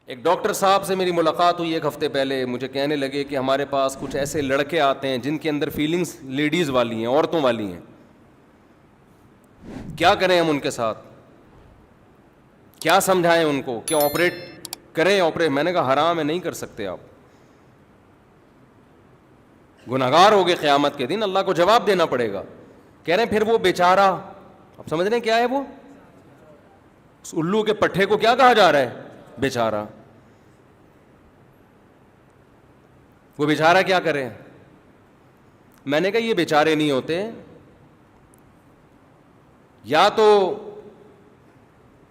ایک ڈاکٹر صاحب سے میری ملاقات ہوئی ایک ہفتے پہلے. مجھے کہنے لگے کہ ہمارے پاس کچھ ایسے لڑکے آتے ہیں جن کے اندر فیلنگس لیڈیز والی ہیں, عورتوں والی ہیں, کیا کریں ہم ان کے ساتھ, کیا سمجھائیں ان کو, کیا آپریٹ کریں آپریٹ. میں نے کہا حرام ہے, نہیں کر سکتے آپ, گنہگار ہو گئے, قیامت کے دن اللہ کو جواب دینا پڑے گا. کہہ رہے ہیں پھر وہ بیچارہ, آپ سمجھ رہے ہیں کیا ہے وہ, اس الو کے پٹھے کو کیا کہا جا رہا ہے, بیچارہ. وہ بیچارہ کیا کرے. میں نے کہا یہ بیچارے نہیں ہوتے, یا تو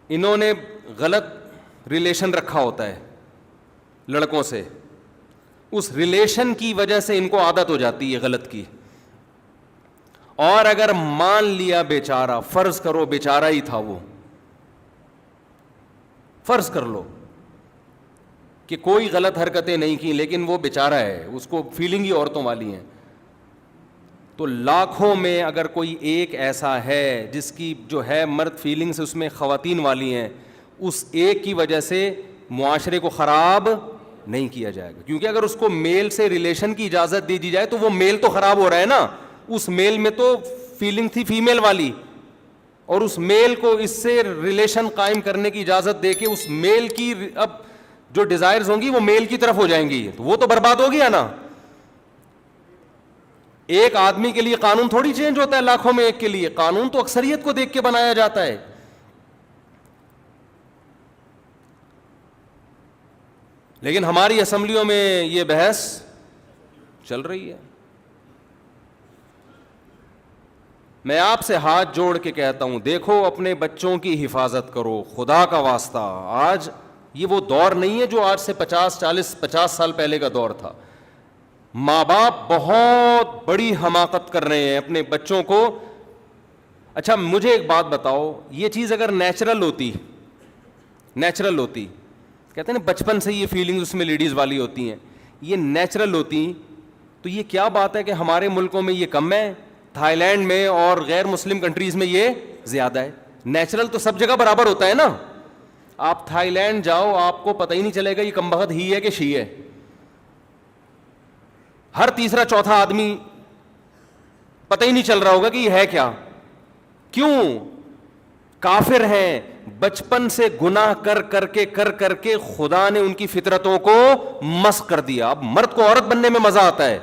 انہوں نے غلط ریلیشن رکھا ہوتا ہے لڑکوں سے, اس ریلیشن کی وجہ سے ان کو عادت ہو جاتی ہے غلط کی. اور اگر مان لیا بیچارہ, فرض کرو بیچارہ ہی تھا وہ, فرض کر لو کہ کوئی غلط حرکتیں نہیں کی لیکن وہ بیچارہ ہے, اس کو فیلنگ ہی عورتوں والی ہیں, تو لاکھوں میں اگر کوئی ایک ایسا ہے جس کی جو ہے مرد فیلنگس اس میں خواتین والی ہیں, اس ایک کی وجہ سے معاشرے کو خراب نہیں کیا جائے گا. کیونکہ اگر اس کو میل سے ریلیشن کی اجازت دے دی جائے تو وہ میل تو خراب ہو رہا ہے نا, اس میل میں تو فیلنگ تھی فیمیل والی, اور اس میل کو اس سے ریلیشن قائم کرنے کی اجازت دے کے اس میل کی اب جو ڈیزائرز ہوں گی وہ میل کی طرف ہو جائیں گی, تو وہ تو برباد ہو گیا نا. ایک آدمی کے لیے قانون تھوڑی چینج ہوتا ہے لاکھوں میں ایک کے لیے, قانون تو اکثریت کو دیکھ کے بنایا جاتا ہے. لیکن ہماری اسمبلیوں میں یہ بحث چل رہی ہے. میں آپ سے ہاتھ جوڑ کے کہتا ہوں, دیکھو اپنے بچوں کی حفاظت کرو خدا کا واسطہ. آج یہ وہ دور نہیں ہے جو آج سے 50 سال پہلے کا دور تھا. ماں باپ بہت بڑی حماقت کر رہے ہیں اپنے بچوں کو. اچھا مجھے ایک بات بتاؤ, یہ چیز اگر نیچرل ہوتی, کہتے ہیں نا بچپن سے یہ فیلنگز اس میں لیڈیز والی ہوتی ہیں, یہ نیچرل ہوتی تو یہ کیا بات ہے کہ ہمارے ملکوں میں یہ کم ہے, تھائی لینڈ میں اور غیر مسلم کنٹریز میں یہ زیادہ ہے. نیچرل تو سب جگہ برابر ہوتا ہے نا. آپ تھائی لینڈ جاؤ, آپ کو پتہ ہی نہیں چلے گا یہ کمبخت ہی ہے کہ شی ہے. ہر تیسرا چوتھا آدمی پتہ ہی نہیں چل رہا ہوگا کہ یہ ہے کیا. کیوں؟ کافر ہیں, بچپن سے گناہ کر کے خدا نے ان کی فطرتوں کو مسخ کر دیا. اب مرد کو عورت بننے میں مزہ آتا ہے.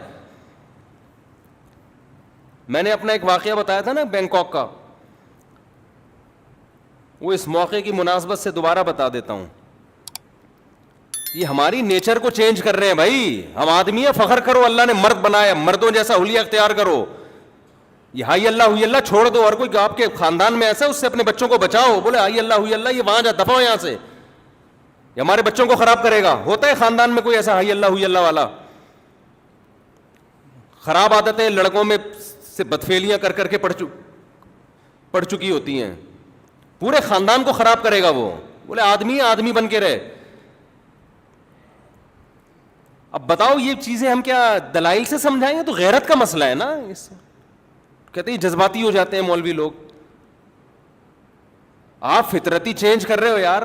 میں نے اپنا ایک واقعہ بتایا تھا نا بینکاک کا, وہ اس موقع کی مناسبت سے دوبارہ بتا دیتا ہوں. یہ ہماری نیچر کو چینج کر رہے ہیں بھائی. ہم آدمی ہیں, فخر کرو اللہ نے مرد بنایا, مردوں جیسا حلیہ اختیار کرو. یہ ہائی اللہ ہوئی اللہ چھوڑ دو, اور کوئی آپ کے خاندان میں ایسا ہے اس سے اپنے بچوں کو بچاؤ. بولے ہائی اللہ ہوئی اللہ, یہ وہاں جا, دفعہ یہاں سے, یہ ہمارے بچوں کو خراب کرے گا. ہوتا ہے خاندان میں کوئی ایسا ہائی اللہ ہوئی اللہ والا. خراب عادتیں لڑکوں میں سے بدفعلیاں کر کے پڑ چکی ہوتی ہیں, پورے خاندان کو خراب کرے گا وہ. بولے آدمی بن کے رہے. اب بتاؤ یہ چیزیں ہم کیا دلائل سے سمجھائیں گے؟ تو غیرت کا مسئلہ ہے نا. اس کہتے ہیں جذباتی ہو جاتے ہیں مولوی لوگ. آپ فطرتی چینج کر رہے ہو یار.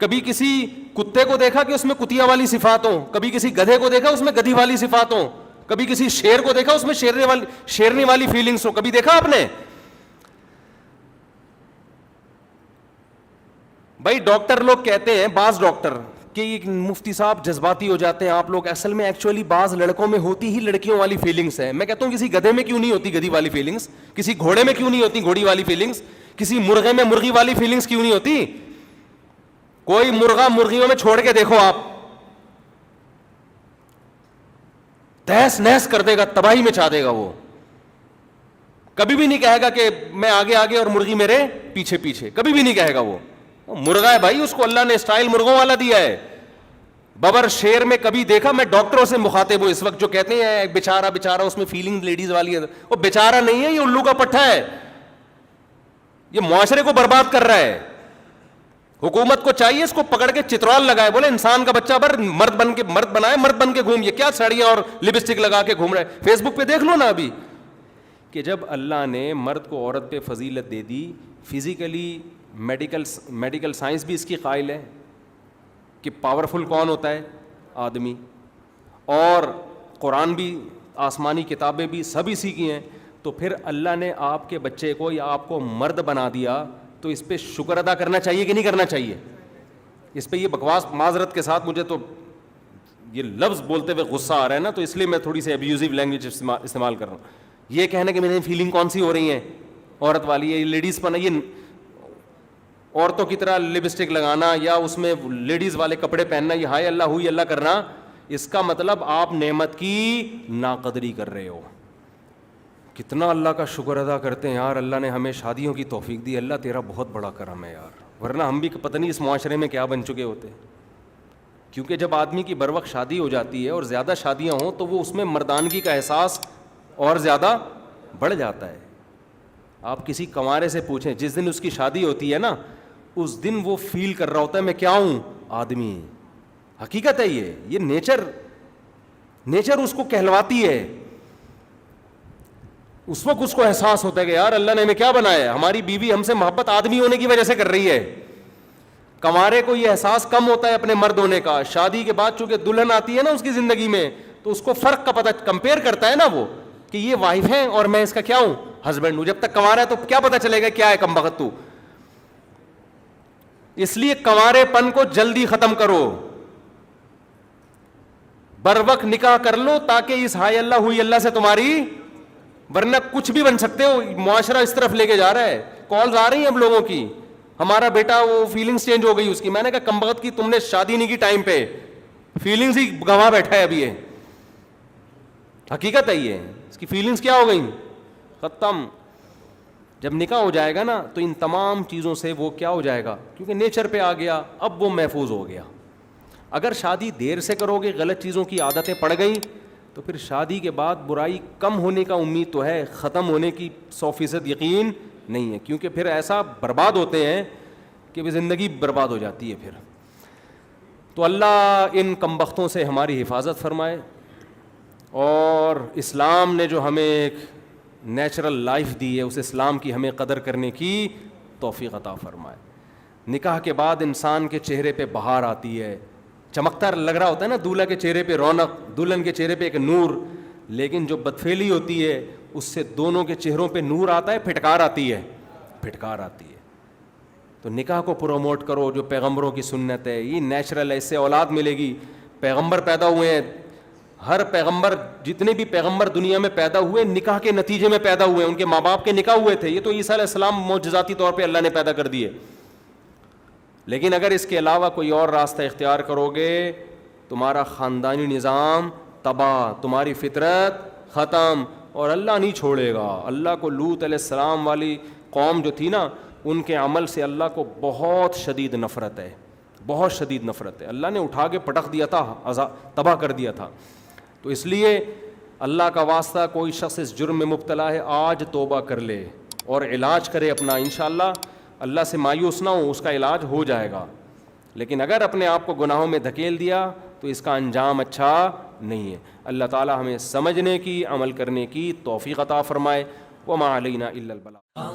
کبھی کسی کتے کو دیکھا کہ اس میں کتیا والی صفات ہوں, کبھی کسی گدھے کو دیکھا اس میں گدھی والی صفات ہوں, کبھی کسی شیر کو دیکھا اس میں شیرنی والی فیلنگس ہو, کبھی دیکھا آپ نے؟ بھائی ڈاکٹر لوگ کہتے ہیں, بعض ڈاکٹر, کہ مفتی صاحب جذباتی ہو جاتے ہیں آپ لوگ. اصل میں ایکچولی بعض لڑکوں میں ہوتی ہی لڑکیوں والی فیلنگس ہے. میں کہتا ہوں کسی گدھے میں کیوں نہیں ہوتی گدھی والی فیلنگس, کسی گھوڑے میں کیوں نہیں ہوتی گھوڑی والی فیلنگس, کسی مرغے میں مرغی والی فیلنگس کیوں نہیں ہوتی؟ کوئی مرغا مرغیوں میں چھوڑ کے دیکھو آپ, تہس نہس کر دے گا, تباہی میں چاہ دے گا. وہ کبھی بھی نہیں کہے گا کہ میں آگے آگے اور مرغی میرے پیچھے پیچھے, کبھی بھی نہیں کہے گا. وہ مرغا ہے بھائی, اس کو اللہ نے اسٹائل مرغوں والا دیا ہے. ببر شیر میں کبھی دیکھا؟ میں ڈاکٹروں سے مخاطب ہوں اس وقت جو کہتے ہیں بیچارہ اس میں فیلنگ لیڈیز والی ہے. وہ بیچارہ نہیں ہے, یہ الو کا پٹھا ہے, یہ معاشرے کو برباد کر رہا ہے. حکومت کو چاہیے اس کو پکڑ کے چترال لگائے, بولے انسان کا بچہ بر مرد بنائے, مرد بن کے گھوم. یہ کیا ساڑیاں اور لپسٹک لگا کے گھوم رہے ہیں؟ فیس بک پہ دیکھ لو نا ابھی, کہ جب اللہ نے مرد کو عورت پہ فضیلت دے دی, فزیکلی میڈیکل سائنس بھی اس کی قائل ہے کہ پاورفل کون ہوتا ہے؟ آدمی. اور قرآن بھی آسمانی کتابیں بھی سب اسی کی ہیں. تو پھر اللہ نے آپ کے بچے کو یا آپ کو مرد بنا دیا تو اس پہ شکر ادا کرنا چاہیے کہ نہیں کرنا چاہیے؟ اس پہ یہ بکواس معذرت کے ساتھ مجھے تو یہ لفظ بولتے ہوئے غصہ آ رہا ہے نا, تو اس لیے میں تھوڑی سی ابیوزو لینگویج استعمال کر رہا ہوں. یہ کہنا کہ میری فیلنگ کون سی ہو رہی ہیں, عورت والی ہے, یہ لیڈیز پن ہے, یہ عورتوں کی طرح لپسٹک لگانا یا اس میں لیڈیز والے کپڑے پہننا, یہ ہائے اللہ ہوئی اللہ کرنا, اس کا مطلب آپ نعمت کی ناقدری کر رہے ہو. کتنا اللہ کا شکر ادا کرتے ہیں یار, اللہ نے ہمیں شادیوں کی توفیق دی, اللہ تیرا بہت بڑا کرم ہے یار, ورنہ ہم بھی پتہ نہیں اس معاشرے میں کیا بن چکے ہوتے. کیونکہ جب آدمی کی بر وقت شادی ہو جاتی ہے اور زیادہ شادیاں ہوں تو وہ اس میں مردانگی کا احساس اور زیادہ بڑھ جاتا ہے. آپ کسی کنوارے سے پوچھیں, جس دن اس کی شادی ہوتی ہے نا, اس دن وہ فیل کر رہا ہوتا ہے میں کیا ہوں, آدمی. حقیقت ہے یہ نیچر اس کو کہلواتی ہے. اس وقت اس کو احساس ہوتا ہے کہ یار اللہ نے ہمیں کیا بنایا ہے, ہماری بیوی ہم سے محبت آدمی ہونے کی وجہ سے کر رہی ہے. کنوارے کو یہ احساس کم ہوتا ہے اپنے مرد ہونے کا. شادی کے بعد چونکہ دلہن آتی ہے نا اس کی زندگی میں, تو اس کو فرق کا پتہ, کمپیئر کرتا ہے نا وہ کہ یہ وائف ہے اور میں اس کا کیا ہوں, ہسبینڈ ہوں. جب تک کنوارا ہے تو کیا پتہ چلے گا کیا ہے کم بخت تو. اس لیے کنوارے پن کو جلدی ختم کرو, بر وقت نکاح کر لو تاکہ اس ہائے اللہ ہوئی اللہ سے تمہاری, ورنہ کچھ بھی بن سکتے ہو. معاشرہ اس طرف لے کے جا رہا ہے, کالز آ رہی ہیں اب لوگوں کی, ہمارا بیٹا وہ فیلنگز چینج ہو گئی اس کی. میں نے کہا کم بخت کی, تم نے شادی نہیں کی ٹائم پہ, فیلنگز ہی گنوا بیٹھا ہے ابھی یہ. حقیقت ہے یہ, اس کی فیلنگز کیا ہو گئی, ختم. جب نکاح ہو جائے گا نا تو ان تمام چیزوں سے وہ کیا ہو جائے گا, کیونکہ نیچر پہ آ گیا, اب وہ محفوظ ہو گیا. اگر شادی دیر سے کرو گے, غلط چیزوں کی عادتیں پڑ گئیں, تو پھر شادی کے بعد برائی کم ہونے کا امید تو ہے, ختم ہونے کی 100% یقین نہیں ہے. کیونکہ پھر ایسا برباد ہوتے ہیں کہ وہ زندگی برباد ہو جاتی ہے پھر. تو اللہ ان کم بختوں سے ہماری حفاظت فرمائے, اور اسلام نے جو ہمیں ایک نیچرل لائف دی ہے اس اسلام کی ہمیں قدر کرنے کی توفیق عطا فرمائے. نکاح کے بعد انسان کے چہرے پہ بہار آتی ہے, چمکتا لگ رہا ہوتا ہے نا دولہا کے چہرے پہ رونق, دلہن کے چہرے پہ ایک نور. لیکن جو بدفعلی ہوتی ہے اس سے دونوں کے چہروں پہ نور آتا ہے, پھٹکار آتی ہے. تو نکاح کو پروموٹ کرو, جو پیغمبروں کی سنت ہے, یہ نیچرل ہے, اس سے اولاد ملے گی. پیغمبر پیدا ہوئے ہیں, ہر پیغمبر, جتنے بھی پیغمبر دنیا میں پیدا ہوئے نکاح کے نتیجے میں پیدا ہوئے, ان کے ماں باپ کے نکاح ہوئے تھے. یہ تو عیسیٰ علیہ السلام معجزاتی طور پہ اللہ نے پیدا کر دیے. لیکن اگر اس کے علاوہ کوئی اور راستہ اختیار کرو گے, تمہارا خاندانی نظام تباہ, تمہاری فطرت ختم, اور اللہ نہیں چھوڑے گا. اللہ کو لوط علیہ السلام والی قوم جو تھی نا, ان کے عمل سے اللہ کو بہت شدید نفرت ہے, بہت شدید نفرت ہے. اللہ نے اٹھا کے پٹک دیا تھا, تباہ کر دیا تھا. تو اس لیے اللہ کا واسطہ, کوئی شخص اس جرم میں مبتلا ہے آج توبہ کر لے اور علاج کرے اپنا. انشاءاللہ اللہ سے مایوس نہ ہو, اس کا علاج ہو جائے گا. لیکن اگر اپنے آپ کو گناہوں میں دھکیل دیا تو اس کا انجام اچھا نہیں ہے. اللہ تعالی ہمیں سمجھنے کی, عمل کرنے کی توفیق عطا فرمائے. وما علینا الا البلاغ.